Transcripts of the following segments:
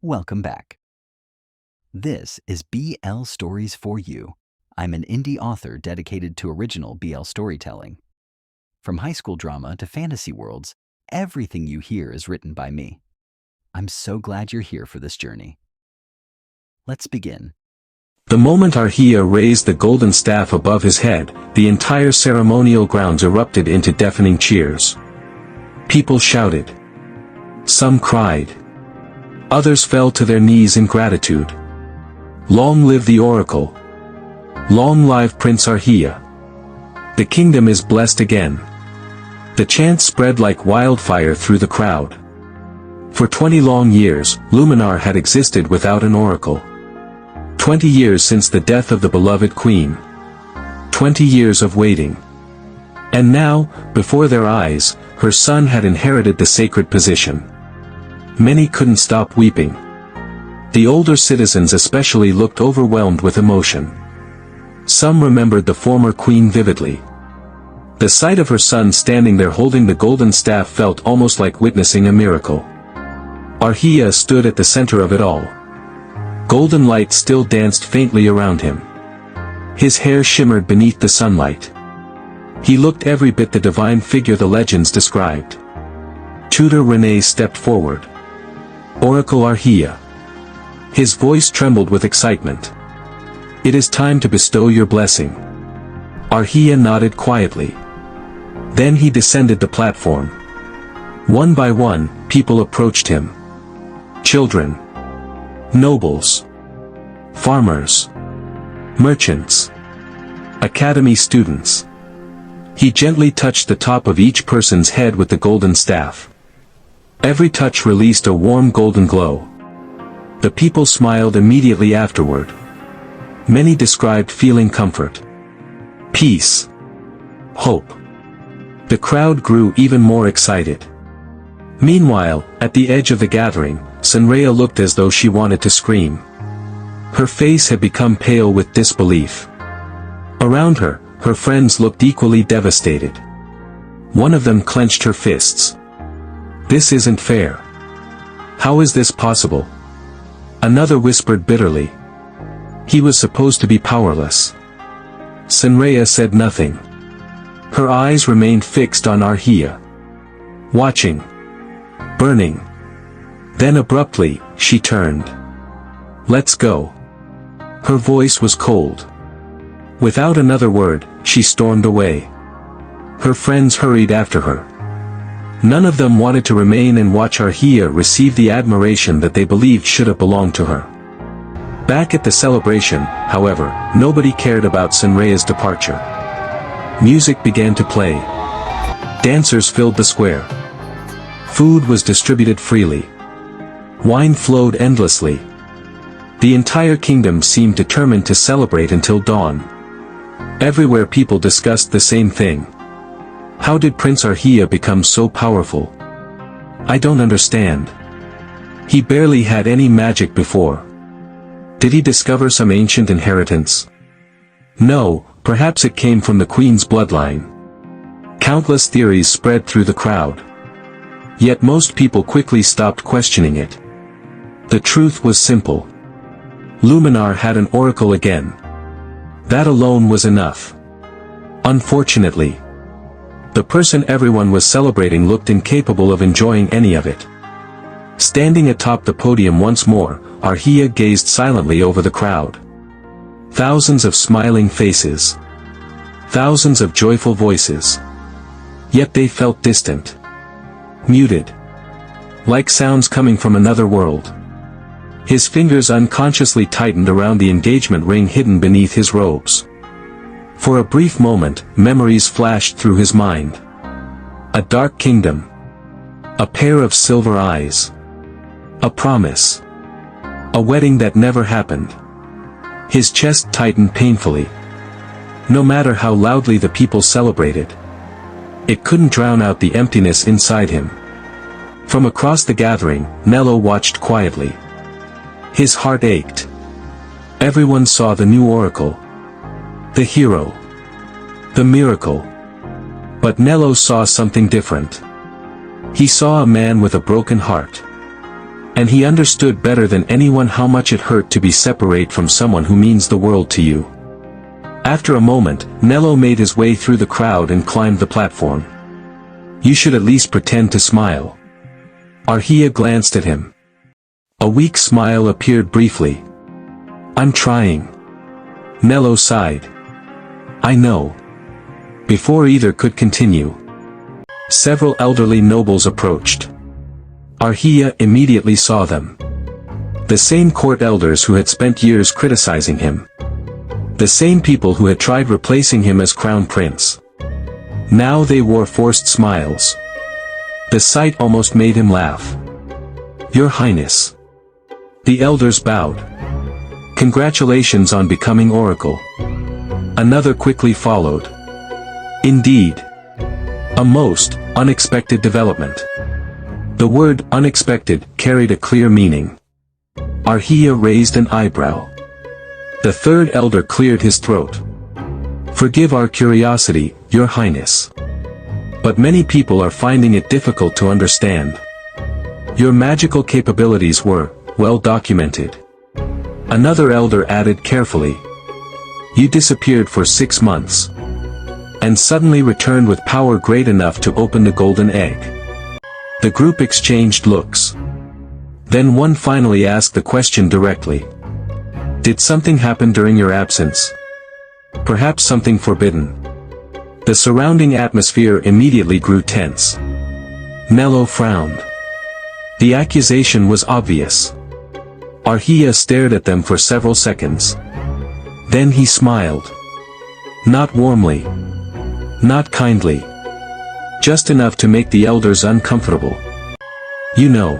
Welcome back. This is BL Stories for You. I'm an indie author dedicated to original BL storytelling. From high school drama to fantasy worlds, everything you hear is written by me. I'm so glad you're here for this journey. Let's begin. The moment Aarhiya raised the golden staff above his head, the entire ceremonial grounds erupted into deafening cheers. People shouted. Some cried. Others fell to their knees in gratitude. Long live the Oracle! Long live Prince Aarhiya! The kingdom is blessed again. The chant spread like wildfire through the crowd. For 20 long years, Luminar had existed without an oracle. 20 years since the death of the beloved queen. 20 years of waiting. And now, before their eyes, her son had inherited the sacred position. Many couldn't stop weeping. The older citizens especially looked overwhelmed with emotion. Some remembered the former queen vividly. The sight of her son standing there holding the golden staff felt almost like witnessing a miracle. Aarhiya stood at the center of it all. Golden light still danced faintly around him. His hair shimmered beneath the sunlight. He looked every bit the divine figure the legends described. Tutor Renee stepped forward. Oracle Aarhiya. His voice trembled with excitement. It is time to bestow your blessing. Aarhiya nodded quietly. Then he descended the platform. One by one, people approached him. Children. Nobles. Farmers. Merchants. Academy students. He gently touched the top of each person's head with the golden staff. Every touch released a warm golden glow. The people smiled immediately afterward. Many described feeling comfort, peace, hope. The crowd grew even more excited. Meanwhile, at the edge of the gathering, Sanreya looked as though she wanted to scream. Her face had become pale with disbelief. Around her, her friends looked equally devastated. One of them clenched her fists. This isn't fair. How is this possible? Another whispered bitterly. He was supposed to be powerless. Sanreya said nothing. Her eyes remained fixed on Aarhiya. Watching. Burning. Then abruptly, she turned. Let's go. Her voice was cold. Without another word, she stormed away. Her friends hurried after her. None of them wanted to remain and watch Aarhiya receive the admiration that they believed should have belonged to her. Back at the celebration, however, nobody cared about Sanreya's departure. Music began to play. Dancers filled the square. Food was distributed freely. Wine flowed endlessly. The entire kingdom seemed determined to celebrate until dawn. Everywhere people discussed the same thing. How did Prince Aarhiya become so powerful? I don't understand. He barely had any magic before. Did he discover some ancient inheritance? No, perhaps it came from the queen's bloodline. Countless theories spread through the crowd. Yet most people quickly stopped questioning it. The truth was simple. Luminar had an oracle again. That alone was enough. Unfortunately, the person everyone was celebrating looked incapable of enjoying any of it. Standing atop the podium once more, Aarhiya gazed silently over the crowd. Thousands of smiling faces. Thousands of joyful voices. Yet they felt distant. Muted. Like sounds coming from another world. His fingers unconsciously tightened around the engagement ring hidden beneath his robes. For a brief moment, memories flashed through his mind. A dark kingdom. A pair of silver eyes. A promise. A wedding that never happened. His chest tightened painfully. No matter how loudly the people celebrated, it couldn't drown out the emptiness inside him. From across the gathering, Nello watched quietly. His heart ached. Everyone saw the new oracle. The hero. The miracle. But Nello saw something different. He saw a man with a broken heart. And he understood better than anyone how much it hurt to be separate from someone who means the world to you. After a moment, Nello made his way through the crowd and climbed the platform. You should at least pretend to smile. Aarhiya glanced at him. A weak smile appeared briefly. I'm trying. Nello sighed. I know. Before either could continue, several elderly nobles approached. Aarhiya immediately saw them. The same court elders who had spent years criticizing him. The same people who had tried replacing him as crown prince. Now they wore forced smiles. The sight almost made him laugh. Your Highness. The elders bowed. Congratulations on becoming Oracle. Another quickly followed. Indeed. A most unexpected development. The word unexpected carried a clear meaning. Aarhiya raised an eyebrow. The third elder cleared his throat. Forgive our curiosity, Your Highness. But many people are finding it difficult to understand. Your magical capabilities were well documented. Another elder added carefully. You disappeared for 6 months. And suddenly returned with power great enough to open the golden egg. The group exchanged looks. Then one finally asked the question directly. Did something happen during your absence? Perhaps something forbidden. The surrounding atmosphere immediately grew tense. Nello frowned. The accusation was obvious. Aarhiya stared at them for several seconds. Then he smiled. Not warmly. Not kindly. Just enough to make the elders uncomfortable. You know.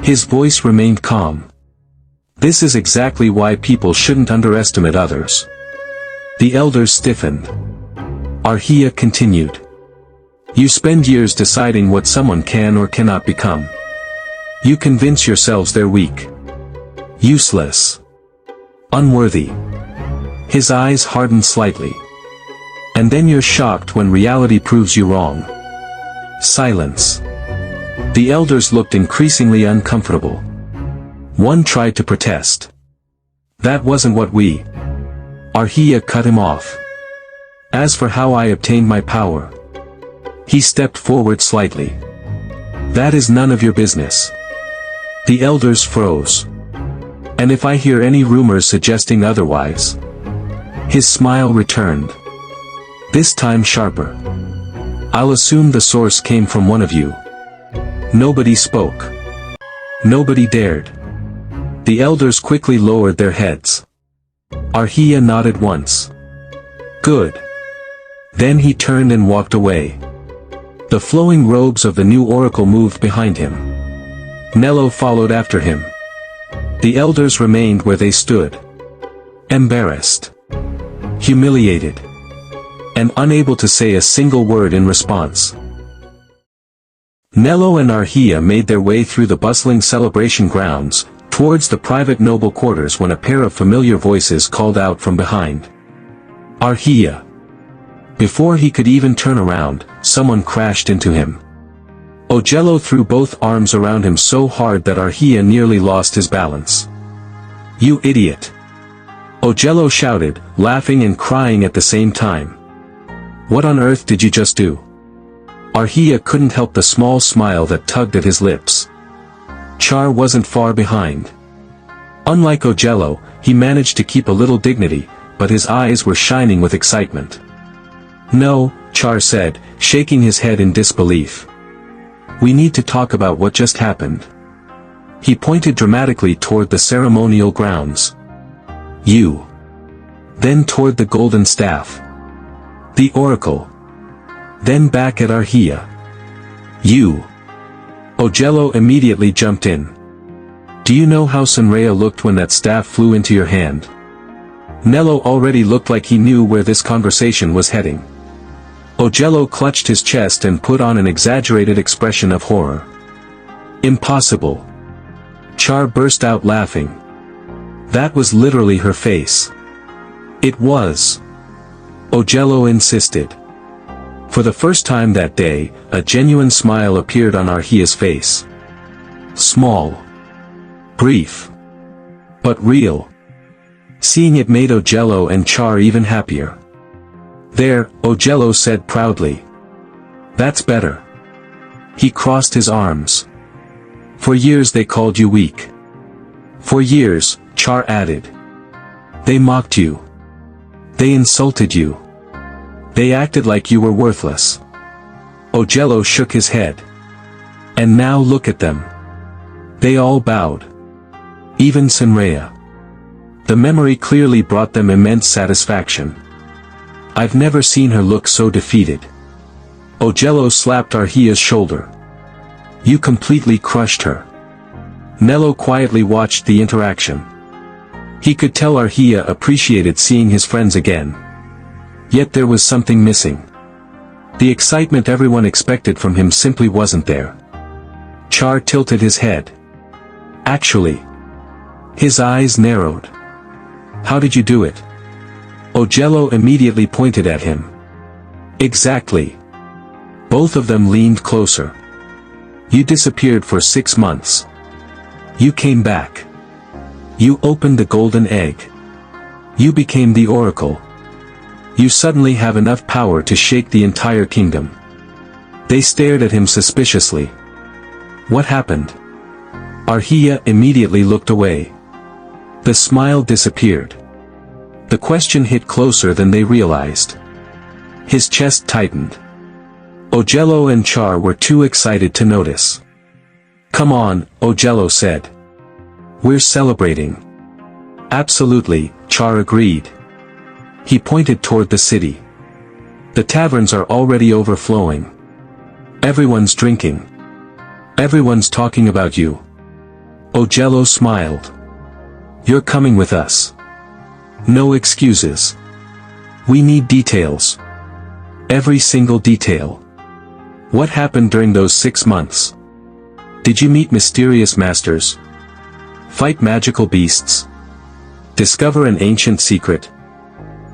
His voice remained calm. This is exactly why people shouldn't underestimate others. The elders stiffened. Aarhiya continued. You spend years deciding what someone can or cannot become. You convince yourselves they're weak. Useless. Unworthy. His eyes hardened slightly. And then you're shocked when reality proves you wrong. Silence. The elders looked increasingly uncomfortable. One tried to protest. That wasn't what we... Aarhiya cut him off. As for how I obtained my power... He stepped forward slightly. That is none of your business. The elders froze. And if I hear any rumors suggesting otherwise... His smile returned. This time sharper. I'll assume the source came from one of you. Nobody spoke. Nobody dared. The elders quickly lowered their heads. Aarhiya nodded once. Good. Then he turned and walked away. The flowing robes of the new oracle moved behind him. Nello followed after him. The elders remained where they stood. Embarrassed. Humiliated. And unable to say a single word in response. Nello and Aarhiya made their way through the bustling celebration grounds, towards the private noble quarters when a pair of familiar voices called out from behind. Aarhiya. Before he could even turn around, someone crashed into him. Ogello threw both arms around him so hard that Aarhiya nearly lost his balance. You idiot! Ogello shouted, laughing and crying at the same time. What on earth did you just do? Aarhiya couldn't help the small smile that tugged at his lips. Char wasn't far behind. Unlike Ogello, he managed to keep a little dignity, but his eyes were shining with excitement. No, Char said, shaking his head in disbelief. We need to talk about what just happened. He pointed dramatically toward the ceremonial grounds. You. Then toward the golden staff. The oracle. Then back at Aarhiya. You. Ogello immediately jumped in. Do you know how Sanrea looked when that staff flew into your hand? Nello already looked like he knew where this conversation was heading. Ogello clutched his chest and put on an exaggerated expression of horror. Impossible. Char burst out laughing. That was literally her face. It was. Ogello insisted. For the first time that day, a genuine smile appeared on Aarhiya's face. Small. Brief. But real. Seeing it made Ojello and Char even happier. There, Ojello said proudly. That's better. He crossed his arms. For years they called you weak. For years, Char added. They mocked you. They insulted you. They acted like you were worthless. Ojello shook his head. And now look at them. They all bowed. Even Sinrea. The memory clearly brought them immense satisfaction. I've never seen her look so defeated. Ojello slapped Aarhiya's shoulder. You completely crushed her. Nello quietly watched the interaction. He could tell Aarhiya appreciated seeing his friends again. Yet there was something missing. The excitement everyone expected from him simply wasn't there. Char tilted his head. Actually. His eyes narrowed. How did you do it? Ojello immediately pointed at him. Exactly. Both of them leaned closer. You disappeared for 6 months. You came back. You opened the golden egg. You became the Oracle. You suddenly have enough power to shake the entire kingdom. They stared at him suspiciously. What happened? Aarhiya immediately looked away. The smile disappeared. The question hit closer than they realized. His chest tightened. Ojello and Char were too excited to notice. Come on, Ojello said. We're celebrating. Absolutely, Char agreed. He pointed toward the city. The taverns are already overflowing. Everyone's drinking. Everyone's talking about you. Ojello smiled. You're coming with us. No excuses. We need details. Every single detail. What happened during those 6 months? Did you meet mysterious masters? Fight magical beasts? Discover an ancient secret?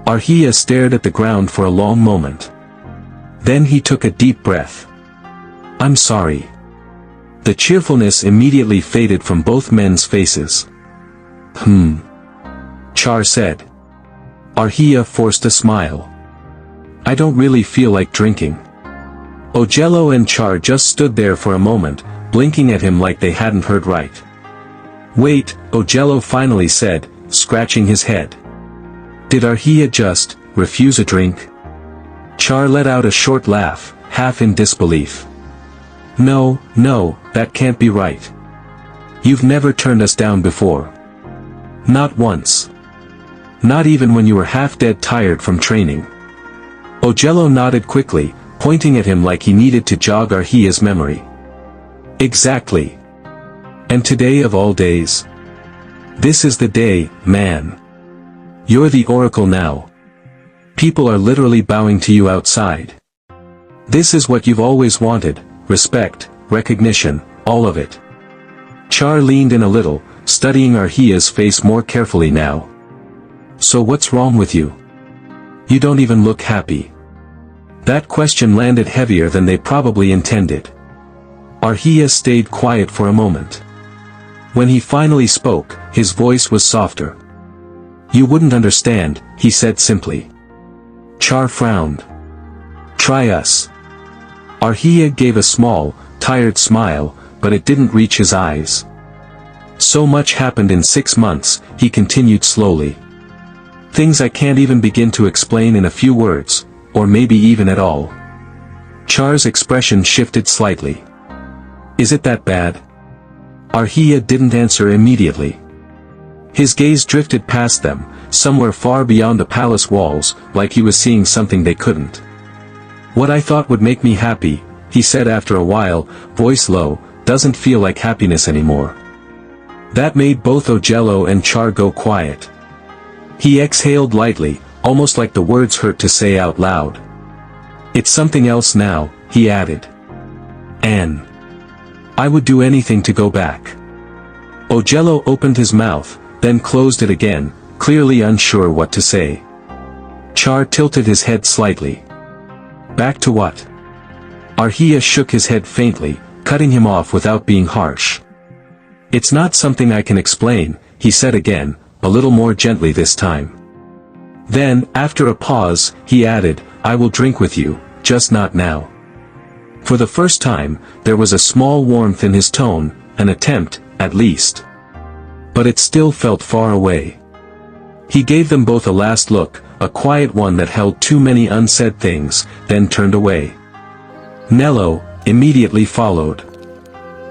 Aarhiya stared at the ground for a long moment. Then he took a deep breath. I'm sorry. The cheerfulness immediately faded from both men's faces. Char said. Aarhiya forced a smile. I don't really feel like drinking. Ojello and Char just stood there for a moment, blinking at him like they hadn't heard right. Wait, Ojello finally said, scratching his head. Did Aarhiya just refuse a drink? Char let out a short laugh, half in disbelief. No, that can't be right. You've never turned us down before. Not once. Not even when you were half dead tired from training. Ojello nodded quickly, pointing at him like he needed to jog Aarhiya's memory. Exactly. And today of all days? This is the day, man. You're the Oracle now. People are literally bowing to you outside. This is what you've always wanted, respect, recognition, all of it. Char leaned in a little, studying Aarhiya's face more carefully now. So what's wrong with you? You don't even look happy. That question landed heavier than they probably intended. Aarhiya stayed quiet for a moment. When he finally spoke, his voice was softer. You wouldn't understand, he said simply. Char frowned. Try us. Aarhiya gave a small, tired smile, but it didn't reach his eyes. So much happened in 6 months, he continued slowly. Things I can't even begin to explain in a few words, or maybe even at all. Char's expression shifted slightly. Is it that bad? Aarhiya didn't answer immediately. His gaze drifted past them, somewhere far beyond the palace walls, like he was seeing something they couldn't. What I thought would make me happy, he said after a while, voice low, doesn't feel like happiness anymore. That made both Ojello and Char go quiet. He exhaled lightly, almost like the words hurt to say out loud. It's something else now, he added. Anne. I would do anything to go back. Ojello opened his mouth, then closed it again, clearly unsure what to say. Char tilted his head slightly. Back to what? Aarhiya shook his head faintly, cutting him off without being harsh. It's not something I can explain, he said again, a little more gently this time. Then, after a pause, he added, I will drink with you, just not now. For the first time, there was a small warmth in his tone, an attempt, at least. But it still felt far away. He gave them both a last look, a quiet one that held too many unsaid things, then turned away. Nello immediately followed.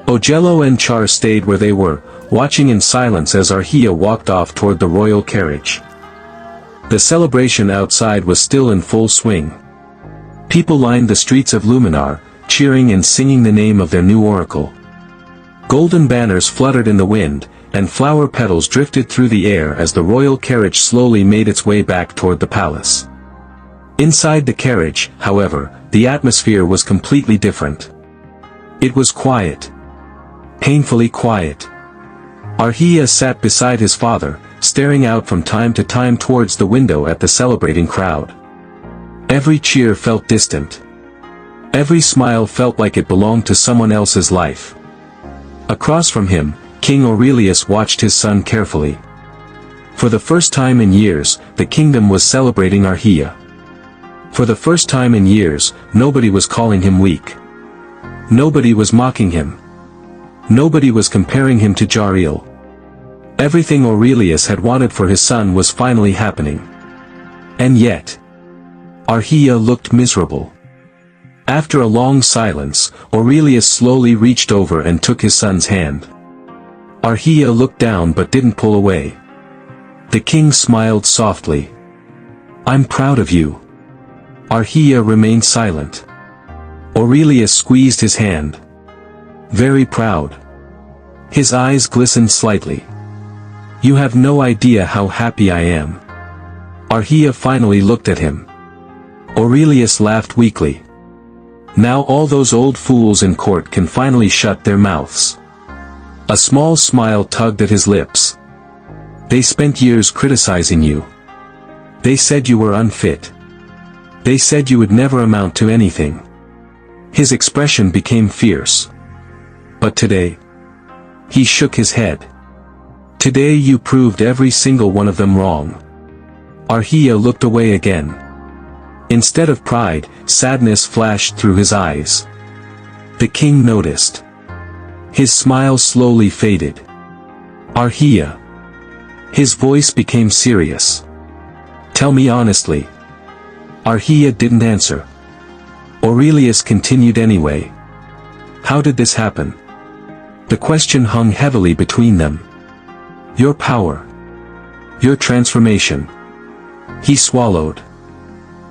Ogello and Char stayed where they were, watching in silence as Aarhiya walked off toward the royal carriage. The celebration outside was still in full swing. People lined the streets of Luminar, cheering and singing the name of their new oracle. Golden banners fluttered in the wind, and flower petals drifted through the air as the royal carriage slowly made its way back toward the palace. Inside the carriage, however, the atmosphere was completely different. It was quiet. Painfully quiet. Aarhiya sat beside his father, staring out from time to time towards the window at the celebrating crowd. Every cheer felt distant. Every smile felt like it belonged to someone else's life. Across from him, King Aurelius watched his son carefully. For the first time in years, the kingdom was celebrating Aarhiya. For the first time in years, nobody was calling him weak. Nobody was mocking him. Nobody was comparing him to Jariel. Everything Aurelius had wanted for his son was finally happening. And yet, Aarhiya looked miserable. After a long silence, Aurelius slowly reached over and took his son's hand. Aarhiya looked down but didn't pull away. The king smiled softly. I'm proud of you. Aarhiya remained silent. Aurelius squeezed his hand. Very proud. His eyes glistened slightly. You have no idea how happy I am. Aarhiya finally looked at him. Aurelius laughed weakly. Now all those old fools in court can finally shut their mouths. A small smile tugged at his lips. They spent years criticizing you. They said you were unfit. They said you would never amount to anything. His expression became fierce. But today, he shook his head. Today you proved every single one of them wrong. Aarhiya looked away again. Instead of pride, sadness flashed through his eyes. The king noticed. His smile slowly faded. Aarhiya. His voice became serious. Tell me honestly. Aarhiya didn't answer. Aurelius continued anyway. How did this happen? The question hung heavily between them. Your power. Your transformation. He swallowed.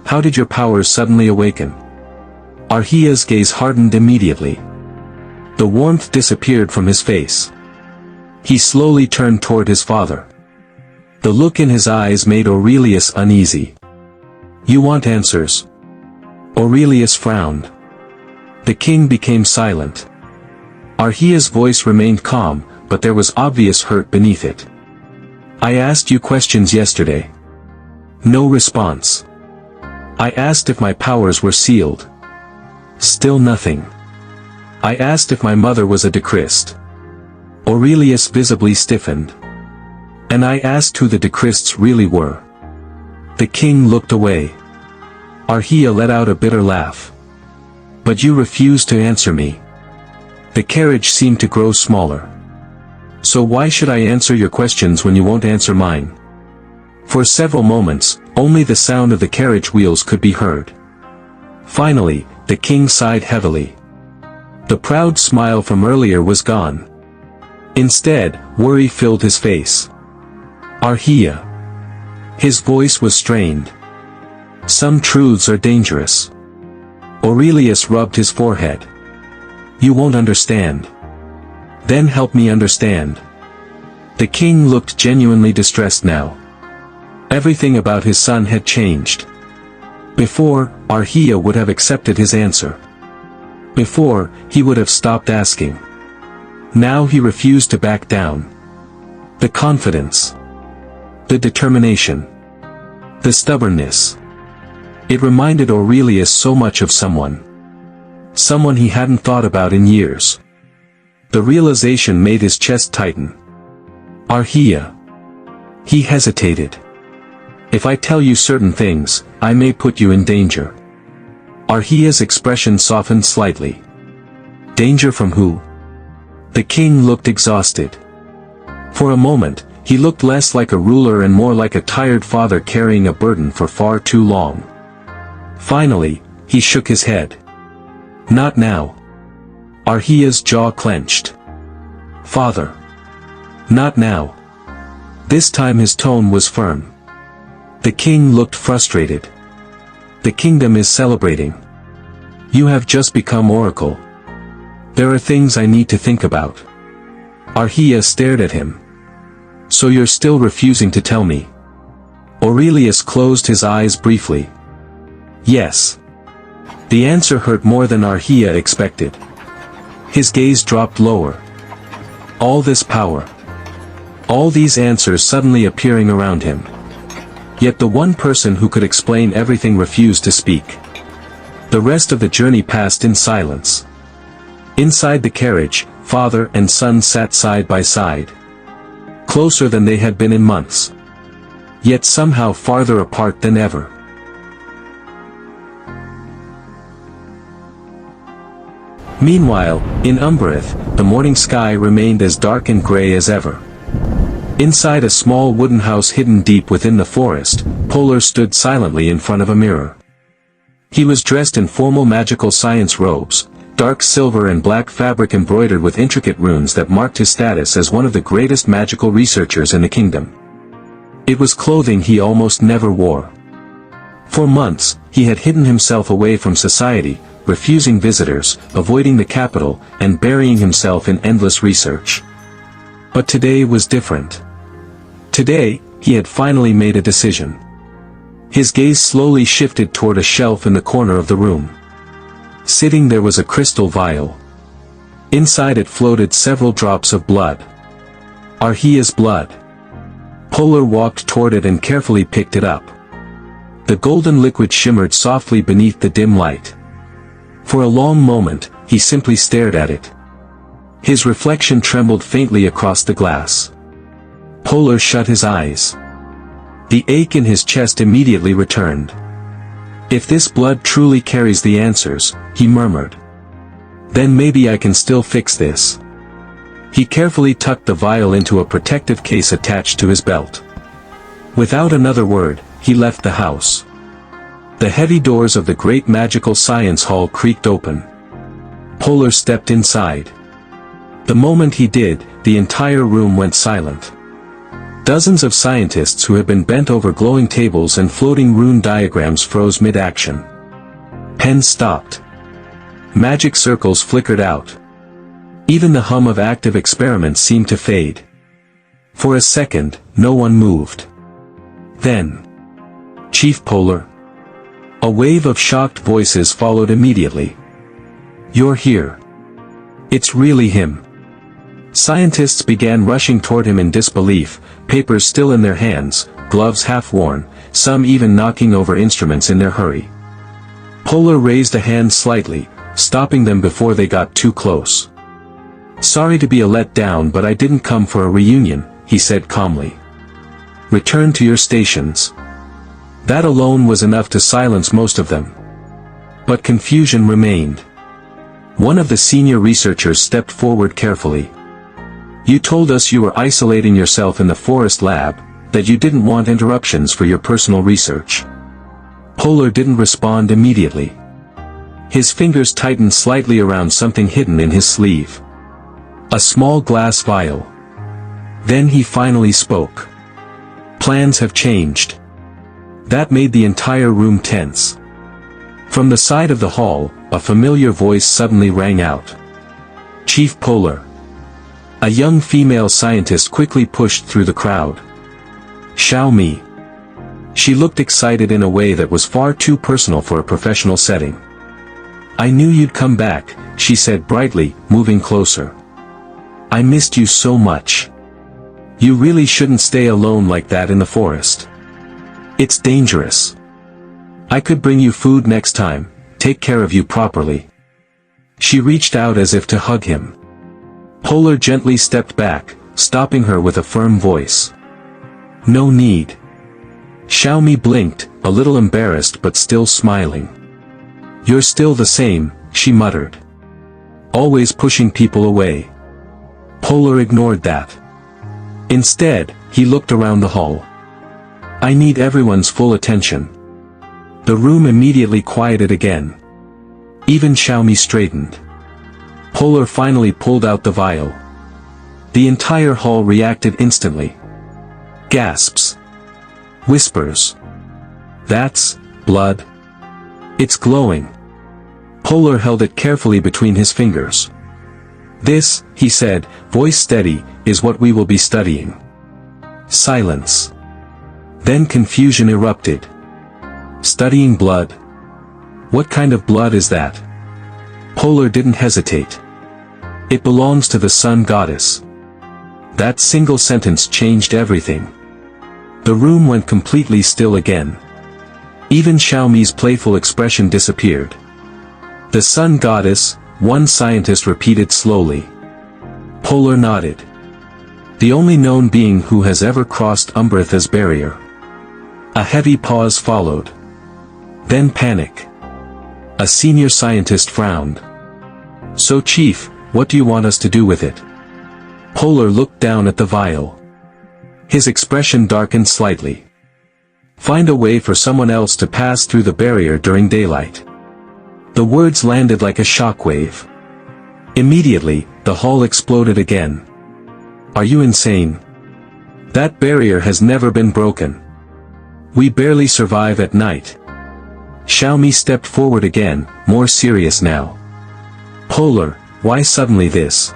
How did your powers suddenly awaken? Aarhiya's gaze hardened immediately. The warmth disappeared from his face. He slowly turned toward his father. The look in his eyes made Aurelius uneasy. You want answers? Aurelius frowned. The king became silent. Aarhiya's voice remained calm, but there was obvious hurt beneath it. I asked you questions yesterday. No response. I asked if my powers were sealed. Still nothing. I asked if my mother was a dechrist. Aurelius visibly stiffened. And I asked who the dechrists really were. The king looked away. Aarhiya let out a bitter laugh. But you refused to answer me. The carriage seemed to grow smaller. So why should I answer your questions when you won't answer mine? For several moments, only the sound of the carriage wheels could be heard. Finally, the king sighed heavily. The proud smile from earlier was gone. Instead, worry filled his face. Aarhiya. His voice was strained. Some truths are dangerous. Aurelius rubbed his forehead. You won't understand. Then help me understand. The king looked genuinely distressed now. Everything about his son had changed. Before, Aarhiya would have accepted his answer. Before, he would have stopped asking. Now he refused to back down. The confidence. The determination. The stubbornness. It reminded Aurelius so much of someone. Someone he hadn't thought about in years. The realization made his chest tighten. Aarhiya. He hesitated. If I tell you certain things, I may put you in danger. Aarhiya's expression softened slightly. Danger from who? The king looked exhausted. For a moment, he looked less like a ruler and more like a tired father carrying a burden for far too long. Finally, he shook his head. Not now. Aarhiya's jaw clenched. Father. Not now. This time his tone was firm. The king looked frustrated. The kingdom is celebrating. You have just become Oracle. There are things I need to think about. Aarhiya stared at him. So you're still refusing to tell me? Aurelius closed his eyes briefly. Yes. The answer hurt more than Aarhiya expected. His gaze dropped lower. All this power. All these answers suddenly appearing around him. Yet the one person who could explain everything refused to speak. The rest of the journey passed in silence. Inside the carriage, father and son sat side by side. Closer than they had been in months. Yet somehow farther apart than ever. Meanwhile, in Umbreth, the morning sky remained as dark and gray as ever. Inside a small wooden house hidden deep within the forest, Polar stood silently in front of a mirror. He was dressed in formal magical science robes, dark silver and black fabric embroidered with intricate runes that marked his status as one of the greatest magical researchers in the kingdom. It was clothing he almost never wore. For months, he had hidden himself away from society, refusing visitors, avoiding the capital, and burying himself in endless research. But today was different. Today, he had finally made a decision. His gaze slowly shifted toward a shelf in the corner of the room. Sitting there was a crystal vial. Inside it floated several drops of blood. Aarhiya's blood. Polar walked toward it and carefully picked it up. The golden liquid shimmered softly beneath the dim light. For a long moment, he simply stared at it. His reflection trembled faintly across the glass. Polar shut his eyes. The ache in his chest immediately returned. If this blood truly carries the answers, he murmured. Then maybe I can still fix this. He carefully tucked the vial into a protective case attached to his belt. Without another word, he left the house. The heavy doors of the great magical science hall creaked open. Polar stepped inside. The moment he did, the entire room went silent. Dozens of scientists who had been bent over glowing tables and floating rune diagrams froze mid-action. Pens stopped. Magic circles flickered out. Even the hum of active experiments seemed to fade. For a second, no one moved. Then, Chief Polar. A wave of shocked voices followed immediately. You're here. It's really him. Scientists began rushing toward him in disbelief, papers still in their hands, gloves half worn, some even knocking over instruments in their hurry. Polar raised a hand slightly, stopping them before they got too close. Sorry to be a letdown, but I didn't come for a reunion, he said calmly. Return to your stations. That alone was enough to silence most of them. But confusion remained. One of the senior researchers stepped forward carefully. You told us you were isolating yourself in the forest lab, that you didn't want interruptions for your personal research. Polar didn't respond immediately. His fingers tightened slightly around something hidden in his sleeve. A small glass vial. Then he finally spoke. Plans have changed. That made the entire room tense. From the side of the hall, a familiar voice suddenly rang out. Chief Polar. A young female scientist quickly pushed through the crowd. Xiaomi. She looked excited in a way that was far too personal for a professional setting. I knew you'd come back, she said brightly, moving closer. I missed you so much. You really shouldn't stay alone like that in the forest. It's dangerous. I could bring you food next time, take care of you properly. She reached out as if to hug him. Polar gently stepped back, stopping her with a firm voice. No need. Xiaomi blinked, a little embarrassed but still smiling. You're still the same, she muttered. Always pushing people away. Polar ignored that. Instead, he looked around the hall. I need everyone's full attention. The room immediately quieted again. Even Xiaomi straightened. Polar finally pulled out the vial. The entire hall reacted instantly. Gasps. Whispers. That's blood. It's glowing. Polar held it carefully between his fingers. This, he said, voice steady, is what we will be studying. Silence. Then confusion erupted. Studying blood? What kind of blood is that? Polar didn't hesitate. It belongs to the sun goddess. That single sentence changed everything. The room went completely still again. Even Xiaomi's playful expression disappeared. The sun goddess, one scientist repeated slowly. Polar nodded. The only known being who has ever crossed Umbreth's barrier. A heavy pause followed. Then panic. A senior scientist frowned. So Chief, what do you want us to do with it? Polar looked down at the vial. His expression darkened slightly. Find a way for someone else to pass through the barrier during daylight. The words landed like a shockwave. Immediately, the hall exploded again. Are you insane? That barrier has never been broken. We barely survive at night. Xiaomi stepped forward again, more serious now. Polar, why suddenly this?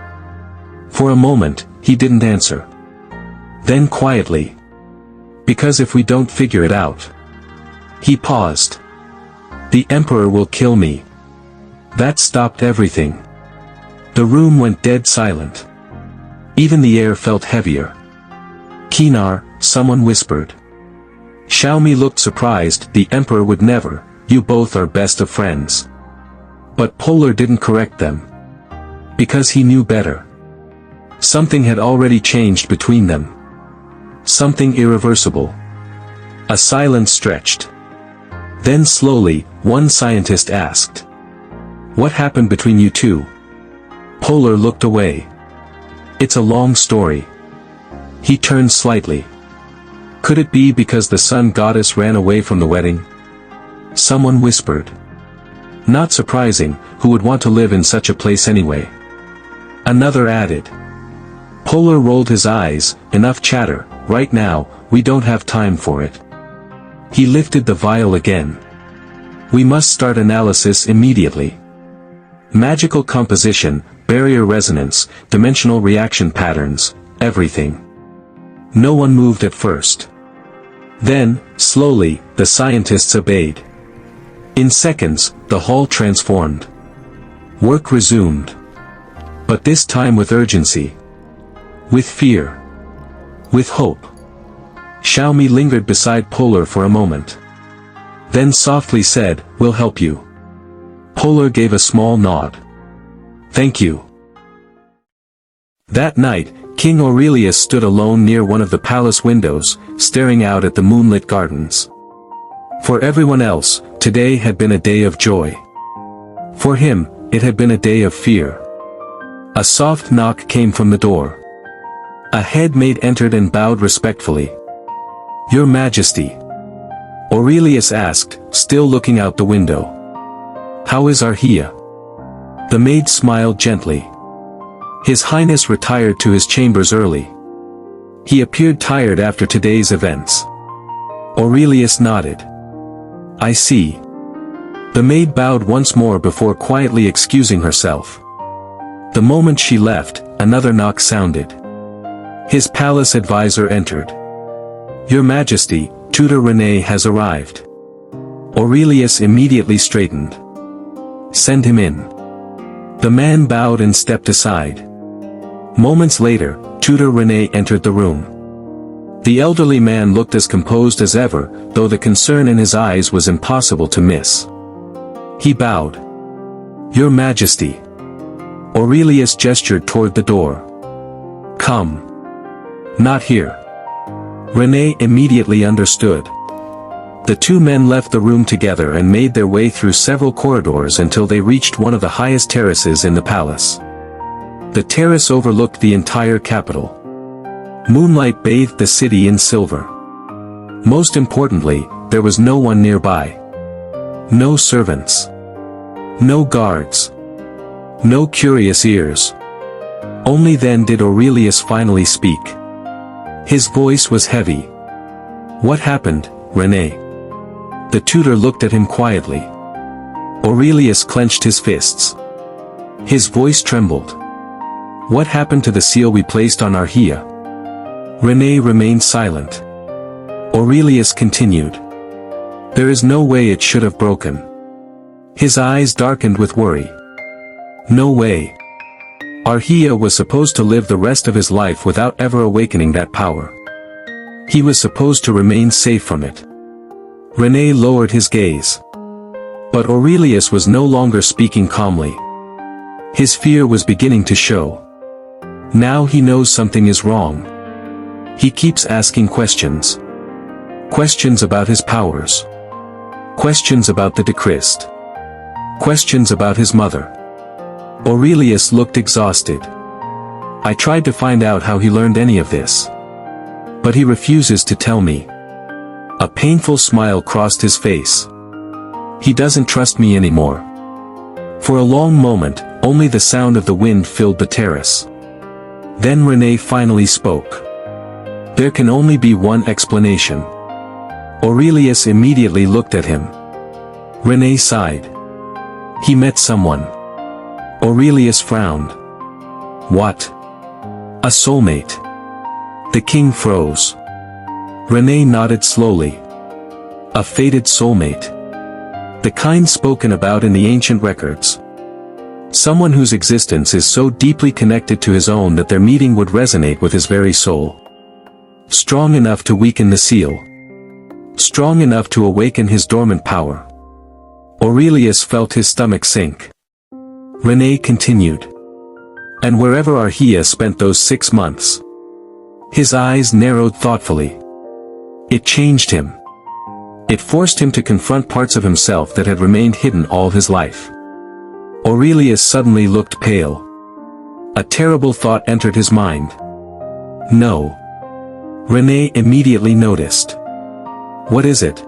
For a moment, he didn't answer. Then quietly. Because if we don't figure it out. He paused. The Emperor will kill me. That stopped everything. The room went dead silent. Even the air felt heavier. Kaenar, someone whispered. Xiaomi looked surprised. The Emperor would never, you both are best of friends. But Polar didn't correct them. Because he knew better. Something had already changed between them. Something irreversible. A silence stretched. Then slowly, one scientist asked. What happened between you two? Polar looked away. It's a long story. He turned slightly. Could it be because the sun goddess ran away from the wedding? Someone whispered. Not surprising, who would want to live in such a place anyway? Another added. Polar rolled his eyes, enough chatter, right now, we don't have time for it. He lifted the vial again. We must start analysis immediately. Magical composition, barrier resonance, dimensional reaction patterns, everything. No one moved at first. Then, slowly, the scientists obeyed. In seconds, the hall transformed. Work resumed. But this time with urgency. With fear. With hope. Xiaomi lingered beside Polar for a moment. Then softly said, we'll help you. Polar gave a small nod. Thank you. That night, King Aurelius stood alone near one of the palace windows, staring out at the moonlit gardens. For everyone else, today had been a day of joy. For him, it had been a day of fear. A soft knock came from the door. A head-maid entered and bowed respectfully. Your Majesty. Aurelius asked, still looking out the window. How is Aarhiya? The maid smiled gently. His Highness retired to his chambers early. He appeared tired after today's events. Aurelius nodded. I see. The maid bowed once more before quietly excusing herself. The moment she left, another knock sounded. His palace advisor entered. Your Majesty, Tutor Rene has arrived. Aurelius immediately straightened. Send him in. The man bowed and stepped aside. Moments later, Tutor Rene entered the room. The elderly man looked as composed as ever, though the concern in his eyes was impossible to miss. He bowed. Your Majesty. Aurelius gestured toward the door. Come. Not here. Renee immediately understood. The two men left the room together and made their way through several corridors until they reached one of the highest terraces in the palace. The terrace overlooked the entire capital. Moonlight bathed the city in silver. Most importantly, there was no one nearby. No servants. No guards. No curious ears. Only then did Aurelius finally speak. His voice was heavy. What happened, Renee? The tutor looked at him quietly. Aurelius clenched his fists. His voice trembled. What happened to the seal we placed on Aarhiya? Renee remained silent. Aurelius continued. There is no way it should have broken. His eyes darkened with worry. No way. Aarhiya was supposed to live the rest of his life without ever awakening that power. He was supposed to remain safe from it. Renee lowered his gaze. But Aurelius was no longer speaking calmly. His fear was beginning to show. Now he knows something is wrong. He keeps asking questions. Questions about his powers. Questions about the decrest. Questions about his mother. Aurelius looked exhausted. I tried to find out how he learned any of this. But he refuses to tell me. A painful smile crossed his face. He doesn't trust me anymore. For a long moment, only the sound of the wind filled the terrace. Then Renee finally spoke. There can only be one explanation. Aurelius immediately looked at him. Renee sighed. He met someone. Aurelius frowned. What? A soulmate. The king froze. Renee nodded slowly. A fated soulmate. The kind spoken about in the ancient records. Someone whose existence is so deeply connected to his own that their meeting would resonate with his very soul. Strong enough to weaken the seal. Strong enough to awaken his dormant power. Aurelius felt his stomach sink. Renee continued. And wherever Aarhiya spent those 6 months. His eyes narrowed thoughtfully. It changed him. It forced him to confront parts of himself that had remained hidden all his life. Aurelius suddenly looked pale. A terrible thought entered his mind. No. Renee immediately noticed. What is it?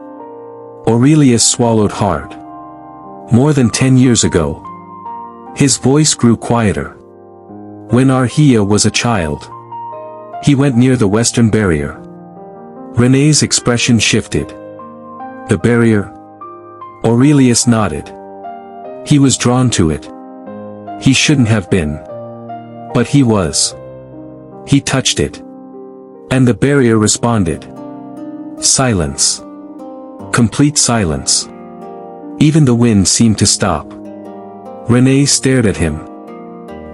Aurelius swallowed hard. More than 10 years ago. His voice grew quieter. When Aarhiya was a child. He went near the western barrier. Renee's expression shifted. The barrier? Aurelius nodded. He was drawn to it. He shouldn't have been. But he was. He touched it. And the barrier responded. Silence. Complete silence. Even the wind seemed to stop. Renee stared at him.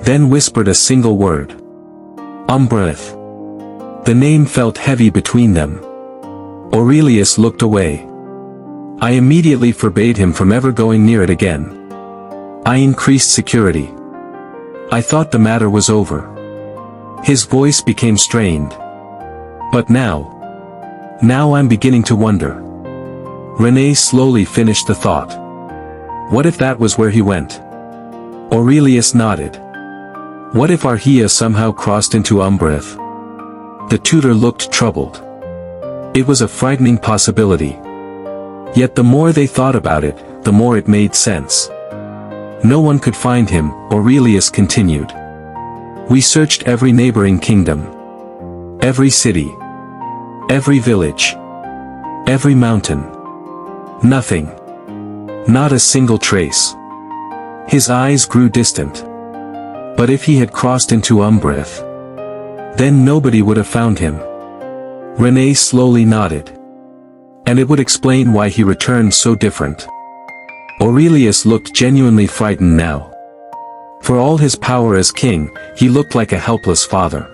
Then whispered a single word. Umbreth. The name felt heavy between them. Aurelius looked away. I immediately forbade him from ever going near it again. I increased security. I thought the matter was over. His voice became strained. But now I'm beginning to wonder. Renee slowly finished the thought. What if that was where he went? Aurelius nodded. What if Aarhiya somehow crossed into Umbreth? The tutor looked troubled. It was a frightening possibility. Yet the more they thought about it, the more it made sense. No one could find him, Aurelius continued. We searched every neighboring kingdom. Every city. Every village. Every mountain. Nothing. Not a single trace. His eyes grew distant. But if he had crossed into Umbreth, then nobody would have found him. Renee slowly nodded. And it would explain why he returned so different. Aurelius looked genuinely frightened now. For all his power as king, he looked like a helpless father.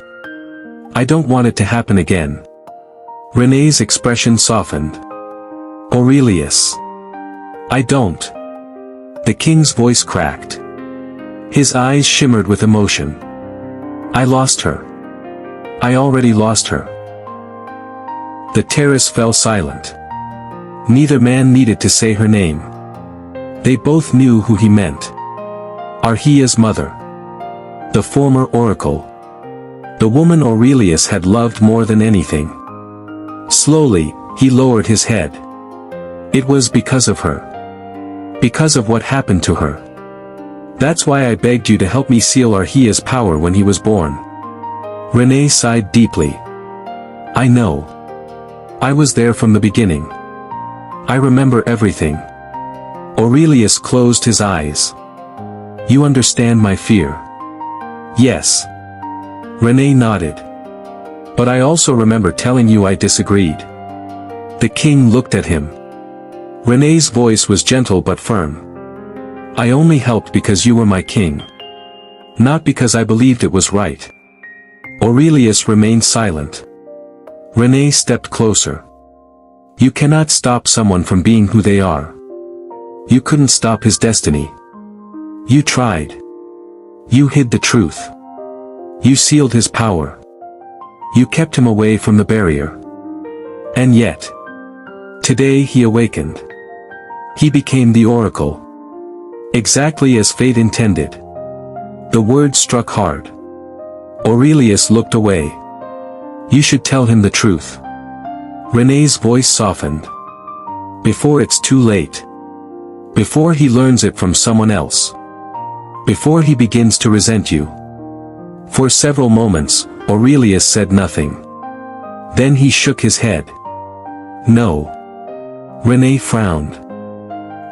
I don't want it to happen again. Renee's expression softened. Aurelius. I don't. The king's voice cracked. His eyes shimmered with emotion. I lost her. I already lost her. The terrace fell silent. Neither man needed to say her name. They both knew who he meant. Aarhiya's mother. The former Oracle. The woman Aurelius had loved more than anything. Slowly, he lowered his head. It was because of her. Because of what happened to her. That's why I begged you to help me seal Aarhiya's power when he was born. Renee sighed deeply. I know. I was there from the beginning. I remember everything. Aurelius closed his eyes. You understand my fear? Yes. Renee nodded. But I also remember telling you I disagreed. The king looked at him. Renee's voice was gentle but firm. I only helped because you were my king. Not because I believed it was right. Aurelius remained silent. Renee stepped closer. You cannot stop someone from being who they are. You couldn't stop his destiny. You tried. You hid the truth. You sealed his power. You kept him away from the barrier. And yet, today he awakened. He became the Oracle. Exactly as fate intended. The word struck hard. Aurelius looked away. You should tell him the truth. Renee's voice softened. Before it's too late. Before he learns it from someone else. Before he begins to resent you. For several moments, Aurelius said nothing. Then he shook his head. No. Renee frowned.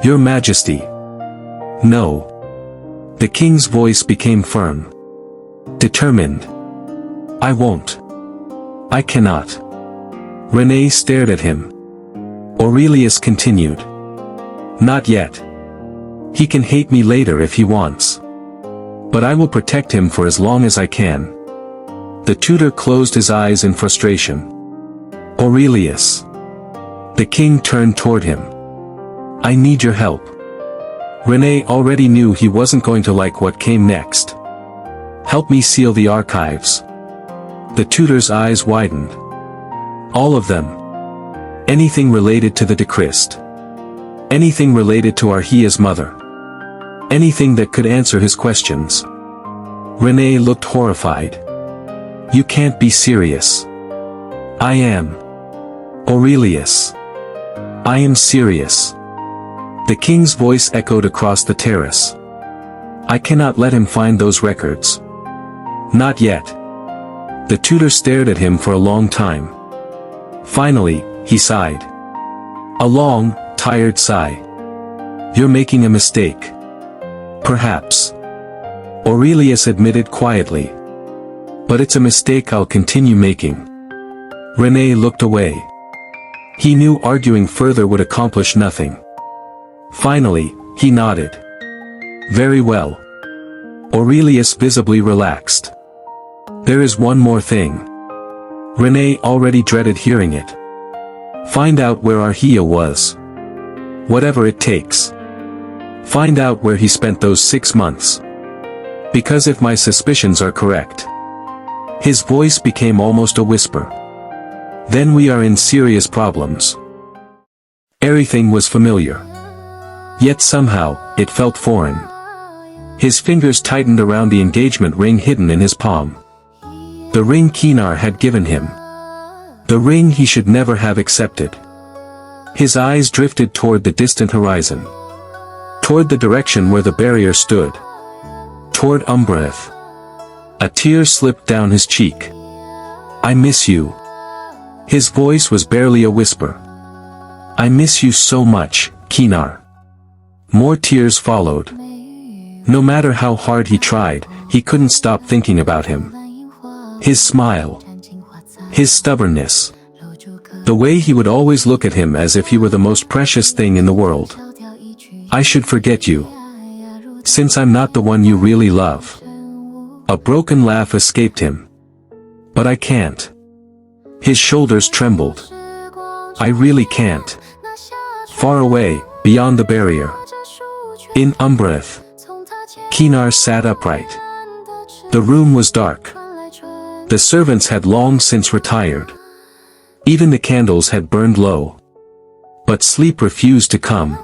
Your Majesty. No. The king's voice became firm. Determined. I won't. I cannot. Renee stared at him. Aurelius continued. Not yet. He can hate me later if he wants. But I will protect him for as long as I can. The tutor closed his eyes in frustration. Aurelius. The king turned toward him. I need your help. Renee already knew he wasn't going to like what came next. Help me seal the archives. The tutor's eyes widened. All of them. Anything related to the decryst. Anything related to Aarhiya's mother. Anything that could answer his questions. Renee looked horrified. You can't be serious. I am. Aurelius. I am serious. The king's voice echoed across the terrace. I cannot let him find those records. Not yet. The tutor stared at him for a long time. Finally, he sighed. A long, tired sigh. You're making a mistake. Perhaps. Aurelius admitted quietly. But it's a mistake I'll continue making. Renee looked away. He knew arguing further would accomplish nothing. Finally, he nodded. Very well. Aurelius visibly relaxed. There is one more thing. Renee already dreaded hearing it. Find out where Aarhiya was. Whatever it takes. Find out where he spent those 6 months. Because if my suspicions are correct. His voice became almost a whisper. Then we are in serious problems. Everything was familiar. Yet somehow, it felt foreign. His fingers tightened around the engagement ring hidden in his palm. The ring Kaenar had given him. The ring he should never have accepted. His eyes drifted toward the distant horizon. Toward the direction where the barrier stood. Toward Umbreth. A tear slipped down his cheek. I miss you. His voice was barely a whisper. I miss you so much, Kaenar. More tears followed. No matter how hard he tried, he couldn't stop thinking about him. His smile. His stubbornness. The way he would always look at him as if he were the most precious thing in the world. I should forget you. Since I'm not the one you really love. A broken laugh escaped him. But I can't. His shoulders trembled. I really can't. Far away, beyond the barrier. In Umbreth. Kaenar sat upright. The room was dark. The servants had long since retired. Even the candles had burned low. But sleep refused to come.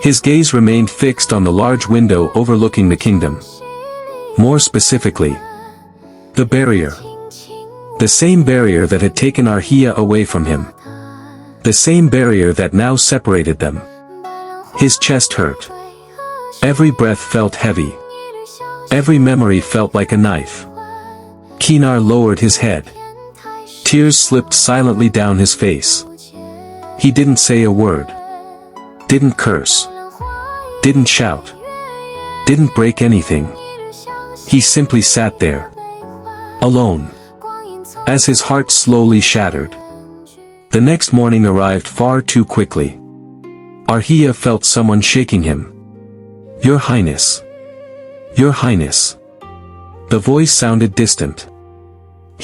His gaze remained fixed on the large window overlooking the kingdom. More specifically, the barrier. The same barrier that had taken Aarhiya away from him. The same barrier that now separated them. His chest hurt. Every breath felt heavy. Every memory felt like a knife. Kaenar lowered his head. Tears slipped silently down his face. He didn't say a word. Didn't curse. Didn't shout. Didn't break anything. He simply sat there. Alone. As his heart slowly shattered. The next morning arrived far too quickly. Aarhiya felt someone shaking him. "Your Highness. Your Highness." The voice sounded distant.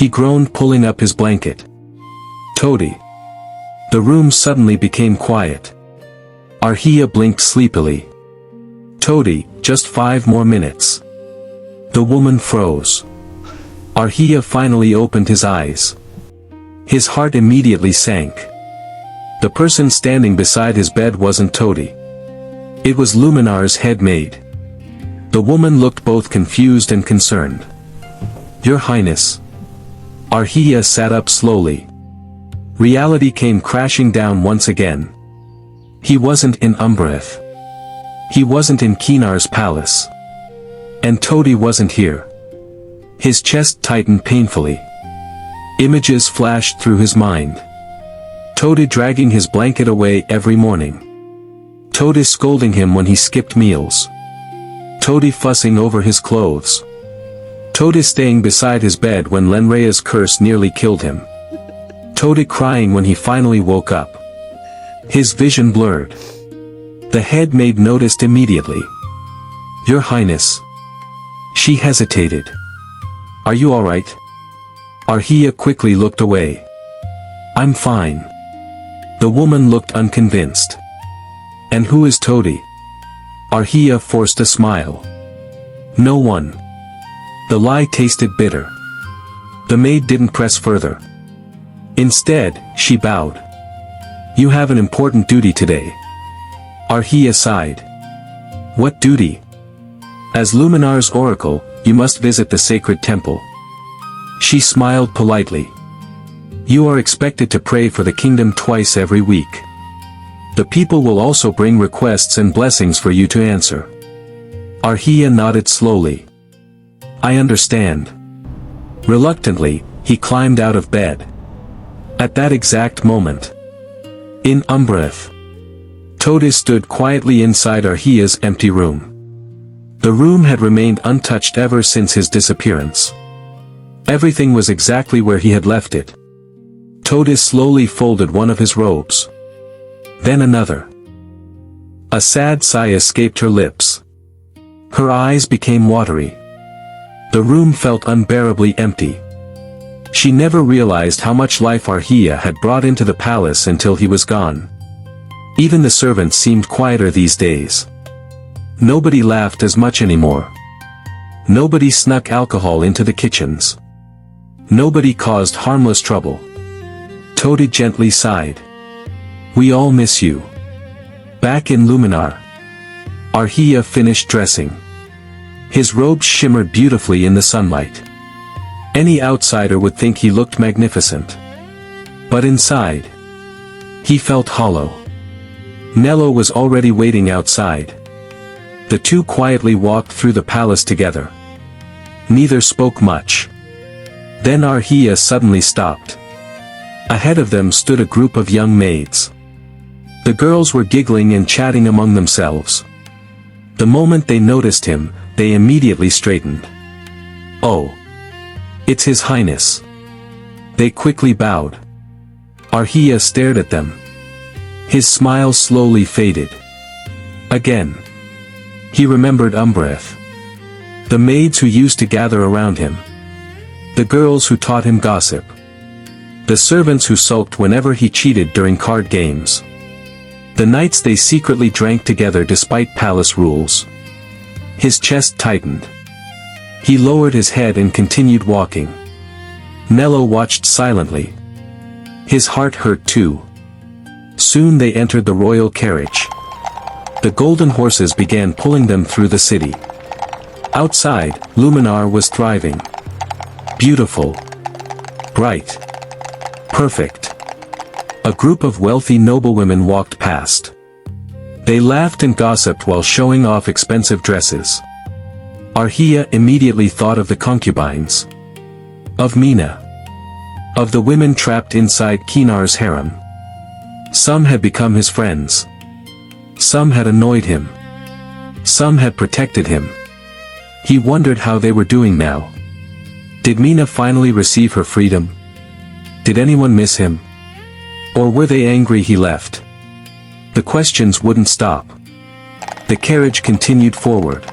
He groaned, pulling up his blanket. "Todi." The room suddenly became quiet. Aarhiya blinked sleepily. "Todi, just 5 more minutes." The woman froze. Aarhiya finally opened his eyes. His heart immediately sank. The person standing beside his bed wasn't Todi. It was Luminar's head maid. The woman looked both confused and concerned. "Your Highness." Aarhiya sat up slowly. Reality came crashing down once again. He wasn't in Umbreth. He wasn't in Kaenar's palace. And Todi wasn't here. His chest tightened painfully. Images flashed through his mind. Todi dragging his blanket away every morning. Todi scolding him when he skipped meals. Todi fussing over his clothes. Todi staying beside his bed when Lenrea's curse nearly killed him. Todi crying when he finally woke up. His vision blurred. The head maid noticed immediately. "Your Highness." She hesitated. "Are you alright?" Aarhiya quickly looked away. "I'm fine." The woman looked unconvinced. "And who is Todi?" Aarhiya forced a smile. "No one." The lie tasted bitter. The maid didn't press further. Instead, she bowed. "You have an important duty today." Aarhiya sighed. "What duty?" "As Luminar's oracle, you must visit the sacred temple." She smiled politely. "You are expected to pray for the kingdom twice every week. The people will also bring requests and blessings for you to answer." Aarhiya nodded slowly. "I understand." Reluctantly, he climbed out of bed. At that exact moment, in Umbreth, Todi stood quietly inside Aarhiya's empty room. The room had remained untouched ever since his disappearance. Everything was exactly where he had left it. Todi slowly folded one of his robes. Then another. A sad sigh escaped her lips. Her eyes became watery. The room felt unbearably empty. She never realized how much life Aarhiya had brought into the palace until he was gone. Even the servants seemed quieter these days. Nobody laughed as much anymore. Nobody snuck alcohol into the kitchens. Nobody caused harmless trouble. Todi gently sighed. "We all miss you." Back in Luminar, Aarhiya finished dressing. His robes shimmered beautifully in the sunlight. Any outsider would think he looked magnificent. But inside, he felt hollow. Nello was already waiting outside. The two quietly walked through the palace together. Neither spoke much. Then Aarhiya suddenly stopped. Ahead of them stood a group of young maids. The girls were giggling and chatting among themselves. The moment they noticed him, they immediately straightened. "Oh. It's His Highness." They quickly bowed. Aarhiya stared at them. His smile slowly faded. Again. He remembered Umbreth. The maids who used to gather around him. The girls who taught him gossip. The servants who sulked whenever he cheated during card games. The nights they secretly drank together despite palace rules. His chest tightened. He lowered his head and continued walking. Nello watched silently. His heart hurt too. Soon they entered the royal carriage. The golden horses began pulling them through the city. Outside, Luminar was thriving. Beautiful. Bright. Perfect. A group of wealthy noblewomen walked past. They laughed and gossiped while showing off expensive dresses. Aarhiya immediately thought of the concubines. Of Mina. Of the women trapped inside Kaenar's harem. Some had become his friends. Some had annoyed him. Some had protected him. He wondered how they were doing now. Did Mina finally receive her freedom? Did anyone miss him? Or were they angry he left? The questions wouldn't stop. The carriage continued forward.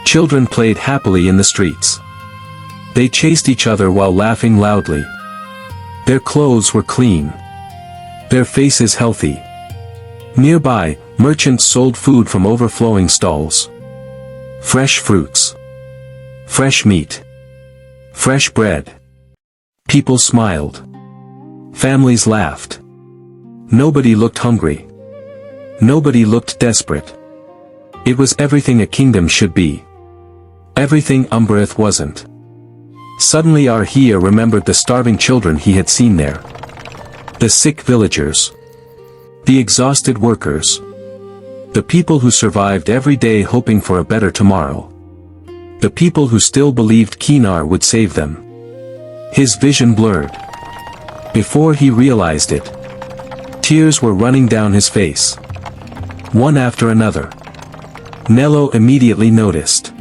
Children played happily in the streets. They chased each other while laughing loudly. Their clothes were clean. Their faces healthy. Nearby, merchants sold food from overflowing stalls. Fresh fruits. Fresh meat. Fresh bread. People smiled. Families laughed. Nobody looked hungry. Nobody looked desperate. It was everything a kingdom should be. Everything Umbreth wasn't. Suddenly Aarhiya remembered the starving children he had seen there. The sick villagers. The exhausted workers. The people who survived every day hoping for a better tomorrow. The people who still believed Kaenar would save them. His vision blurred. Before he realized it, tears were running down his face. One after another. Nello immediately noticed.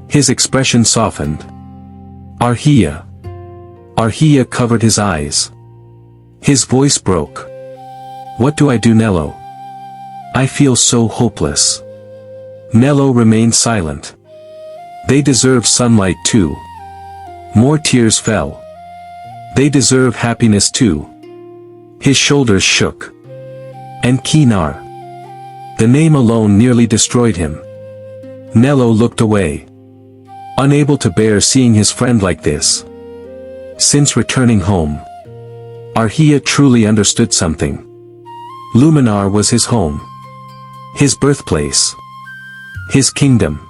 His expression softened. Aarhiya. Aarhiya covered his eyes. His voice broke. What do I do, Nello? I feel so hopeless. Nello remained silent. They deserve sunlight too. More tears fell. They deserve happiness too. His shoulders shook. And Kaenar. The name alone nearly destroyed him. Nello looked away. Unable to bear seeing his friend like this. Since returning home, Aarhiya truly understood something. Luminar was his home. His birthplace. His kingdom.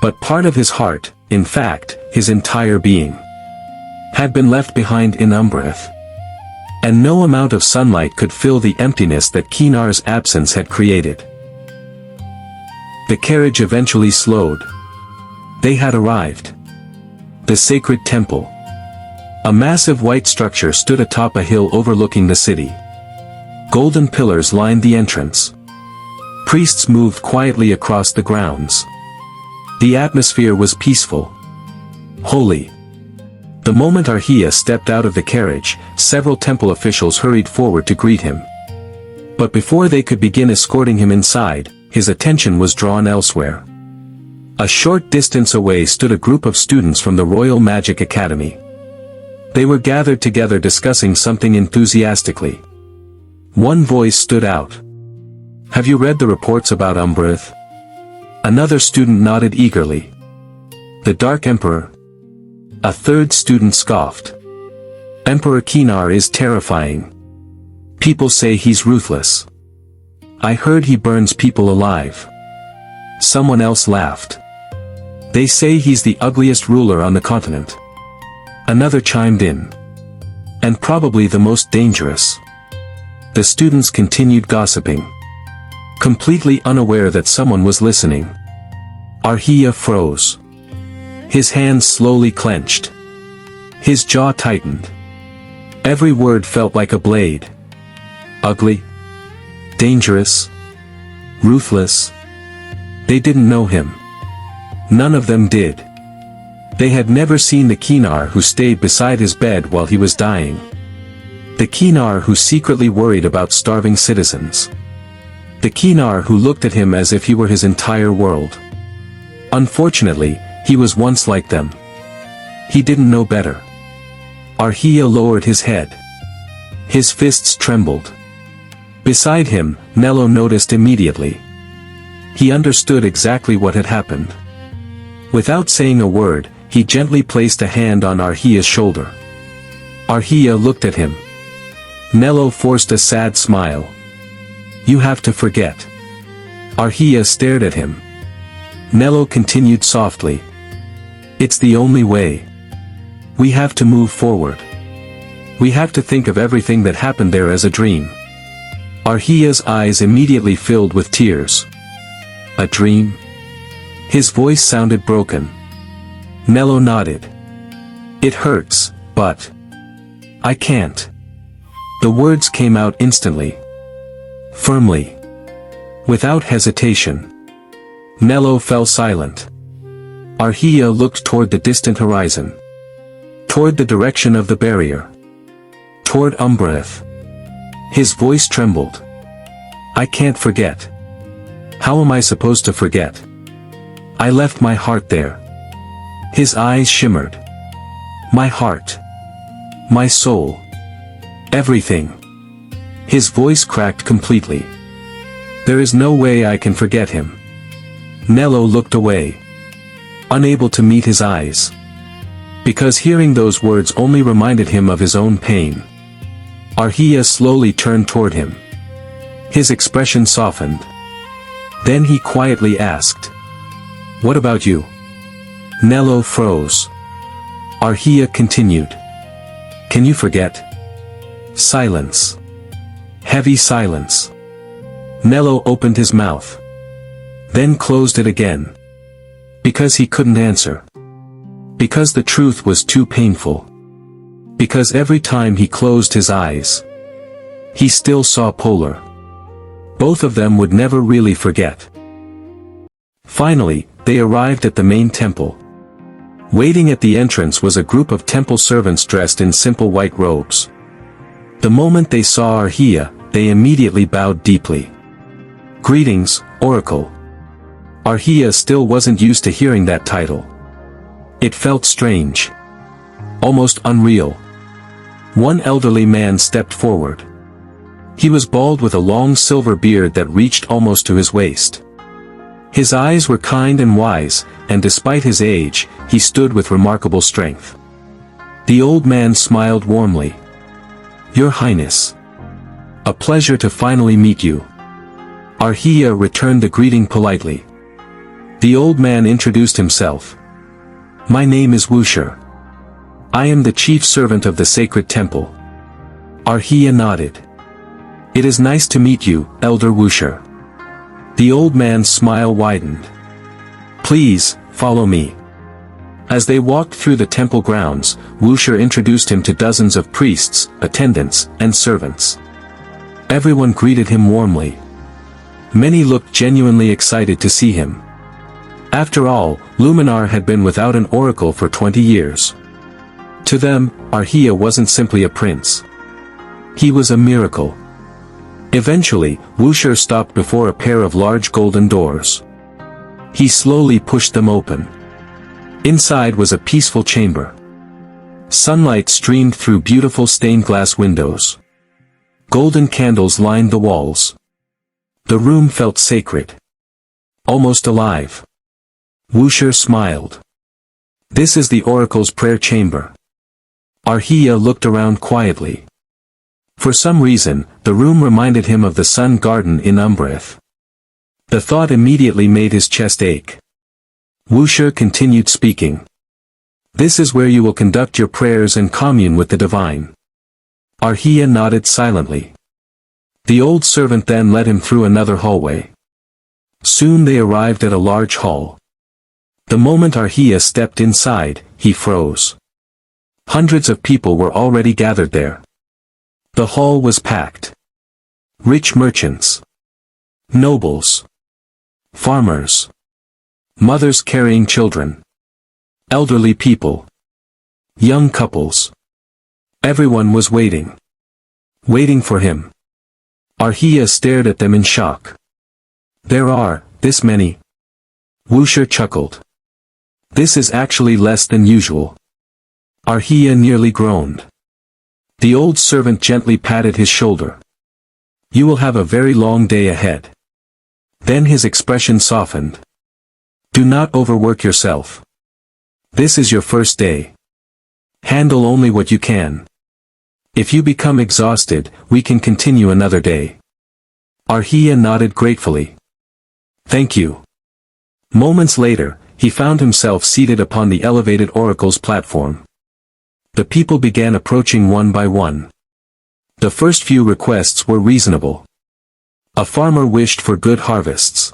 But part of his heart, in fact, his entire being, had been left behind in Umbreth. And no amount of sunlight could fill the emptiness that Kaenar's absence had created. The carriage eventually slowed. They had arrived. The sacred temple. A massive white structure stood atop a hill overlooking the city. Golden pillars lined the entrance. Priests moved quietly across the grounds. The atmosphere was peaceful. Holy. The moment Aarhiya stepped out of the carriage, several temple officials hurried forward to greet him. But before they could begin escorting him inside, his attention was drawn elsewhere. A short distance away stood a group of students from the Royal Magic Academy. They were gathered together discussing something enthusiastically. One voice stood out. Have you read the reports about Umbreth? Another student nodded eagerly. The Dark Emperor? A third student scoffed. Emperor Kaenar is terrifying. People say he's ruthless. I heard he burns people alive. Someone else laughed. They say he's the ugliest ruler on the continent. Another chimed in. And probably the most dangerous. The students continued gossiping. Completely unaware that someone was listening. Aarhiya froze. His hands slowly clenched. His jaw tightened. Every word felt like a blade. Ugly. Dangerous. Ruthless. They didn't know him. None of them did. They had never seen the Kaenar who stayed beside his bed while he was dying. The Kaenar who secretly worried about starving citizens. The Kaenar who looked at him as if he were his entire world. Unfortunately, he was once like them. He didn't know better. Aarhiya lowered his head. His fists trembled. Beside him, Nello noticed immediately. He understood exactly what had happened. Without saying a word, he gently placed a hand on Aarhiya's shoulder. Aarhiya looked at him. Nello forced a sad smile. "You have to forget." Aarhiya stared at him. Nello continued softly. "It's the only way. We have to move forward. We have to think of everything that happened there as a dream." Aarhiya's eyes immediately filled with tears. "A dream?" His voice sounded broken. Nello nodded. "It hurts, but I can't." The words came out instantly. Firmly. Without hesitation. Nello fell silent. Aarhiya looked toward the distant horizon. Toward the direction of the barrier. Toward Umbreth. His voice trembled. "I can't forget. How am I supposed to forget? I left my heart there." His eyes shimmered. "My heart. My soul. Everything." His voice cracked completely. "There is no way I can forget him." Nello looked away. Unable to meet his eyes. Because hearing those words only reminded him of his own pain. Aarhiya slowly turned toward him. His expression softened. Then he quietly asked, "What about you?" Nello froze. Aarhiya continued. "Can you forget?" Silence. Heavy silence. Nello opened his mouth. Then closed it again. Because he couldn't answer. Because the truth was too painful. Because every time he closed his eyes, he still saw Polar. Both of them would never really forget. Finally, they arrived at the main temple. Waiting at the entrance was a group of temple servants dressed in simple white robes. The moment they saw Aarhiya, they immediately bowed deeply. "Greetings, Oracle." Aarhiya still wasn't used to hearing that title. It felt strange. Almost unreal. One elderly man stepped forward. He was bald with a long silver beard that reached almost to his waist. His eyes were kind and wise, and despite his age, he stood with remarkable strength. The old man smiled warmly. "Your Highness. A pleasure to finally meet you." Aarhiya returned the greeting politely. The old man introduced himself. "My name is Wusher. I am the chief servant of the sacred temple." Aarhiya nodded. "It is nice to meet you, Elder Wusher." The old man's smile widened. "Please, follow me." As they walked through the temple grounds, Wusher introduced him to dozens of priests, attendants, and servants. Everyone greeted him warmly. Many looked genuinely excited to see him. After all, Luminar had been without an oracle for 20 years. To them, Aarhiya wasn't simply a prince. He was a miracle. Eventually, Wusher stopped before a pair of large golden doors. He slowly pushed them open. Inside was a peaceful chamber. Sunlight streamed through beautiful stained glass windows. Golden candles lined the walls. The room felt sacred. Almost alive. Wusher smiled. "This is the Oracle's prayer chamber." Aarhiya looked around quietly. For some reason, the room reminded him of the Sun Garden in Umbreth. The thought immediately made his chest ache. Wusher continued speaking. "This is where you will conduct your prayers and commune with the divine." Aarhiya nodded silently. The old servant then led him through another hallway. Soon they arrived at a large hall. The moment Aarhiya stepped inside, he froze. Hundreds of people were already gathered there. The hall was packed. Rich merchants. Nobles. Farmers. Mothers carrying children. Elderly people. Young couples. Everyone was waiting. Waiting for him. Aarhiya stared at them in shock. "There are, this many?" Wusher chuckled. "This is actually less than usual." Aarhiya nearly groaned. The old servant gently patted his shoulder. "You will have a very long day ahead. Then his expression softened. Do not overwork yourself. This is your first day. Handle only what you can. If you become exhausted, we can continue another day. Aarhiya nodded gratefully. Thank you. Moments later, he found himself seated upon the elevated oracle's platform. The people began approaching one by one. The first few requests were reasonable. A farmer wished for good harvests.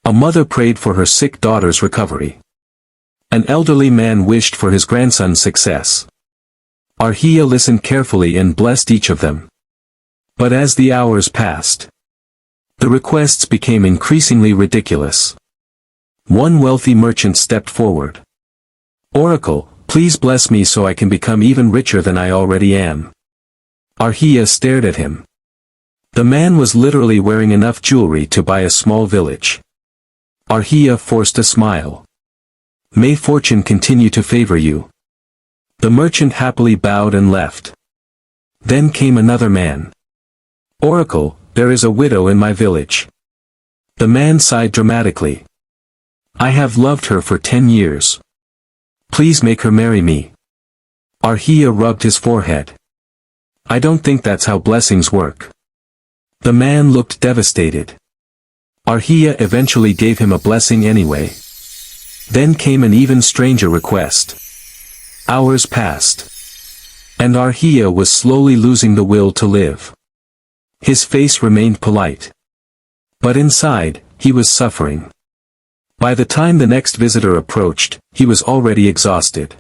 A mother prayed for her sick daughter's recovery. An elderly man wished for his grandson's success. Aarhiya listened carefully and blessed each of them. But as the hours passed, the requests became increasingly ridiculous. One wealthy merchant stepped forward. Oracle, please bless me so I can become even richer than I already am. Aarhiya stared at him. The man was literally wearing enough jewelry to buy a small village. Aarhiya forced a smile. May fortune continue to favor you. The merchant happily bowed and left. Then came another man. Oracle, there is a widow in my village. The man sighed dramatically. I have loved her for 10 years. Please make her marry me. Aarhiya rubbed his forehead. I don't think that's how blessings work. The man looked devastated. Aarhiya eventually gave him a blessing anyway. Then came an even stranger request. Hours passed. And Aarhiya was slowly losing the will to live. His face remained polite. But inside, he was suffering. By the time the next visitor approached, he was already exhausted.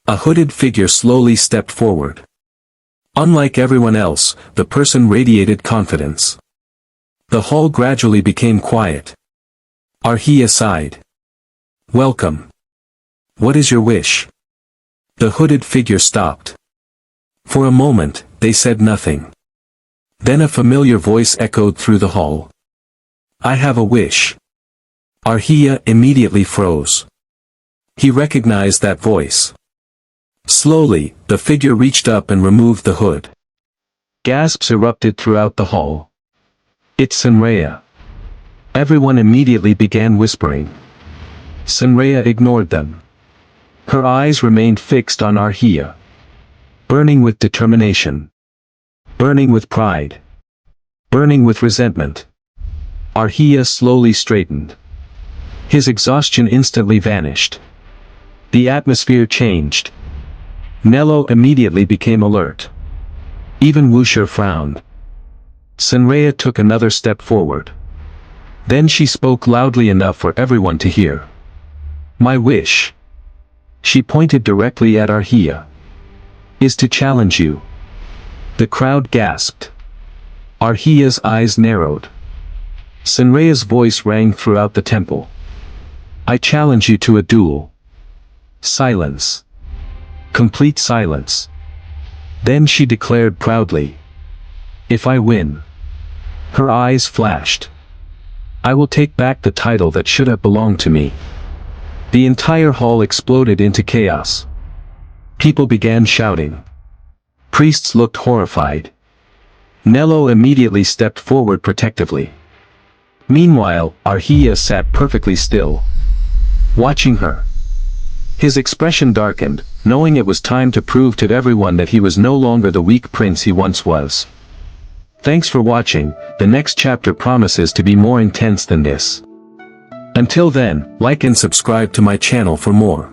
A hooded figure slowly stepped forward. Unlike everyone else, the person radiated confidence. The hall gradually became quiet. Aarhiya sighed. Welcome. What is your wish? The hooded figure stopped. For a moment, they said nothing. Then a familiar voice echoed through the hall. I have a wish. Aarhiya immediately froze. He recognized that voice. Slowly, the figure reached up and removed the hood. Gasps erupted throughout the hall. It's Aarhiya. Everyone immediately began whispering. Aarhiya ignored them. Her eyes remained fixed on Aarhiya. Burning with determination. Burning with pride. Burning with resentment. Aarhiya slowly straightened. His exhaustion instantly vanished. The atmosphere changed. Nello immediately became alert. Even Wusher frowned. Aarhiya took another step forward. Then she spoke loudly enough for everyone to hear. My wish. She pointed directly at Aarhiya. Is to challenge you. The crowd gasped. Aarhiya's eyes narrowed. Aarhiya's voice rang throughout the temple. I challenge you to a duel. Silence. Complete silence. Then she declared proudly. If I win. Her eyes flashed. I will take back the title that should have belonged to me. The entire hall exploded into chaos. People began shouting. Priests looked horrified. Nello immediately stepped forward protectively. Meanwhile, Aarhiya sat perfectly still. Watching her. His expression darkened, knowing it was time to prove to everyone that he was no longer the weak prince he once was. Thanks for watching. The next chapter promises to be more intense than this. Until then, like and subscribe to my channel for more.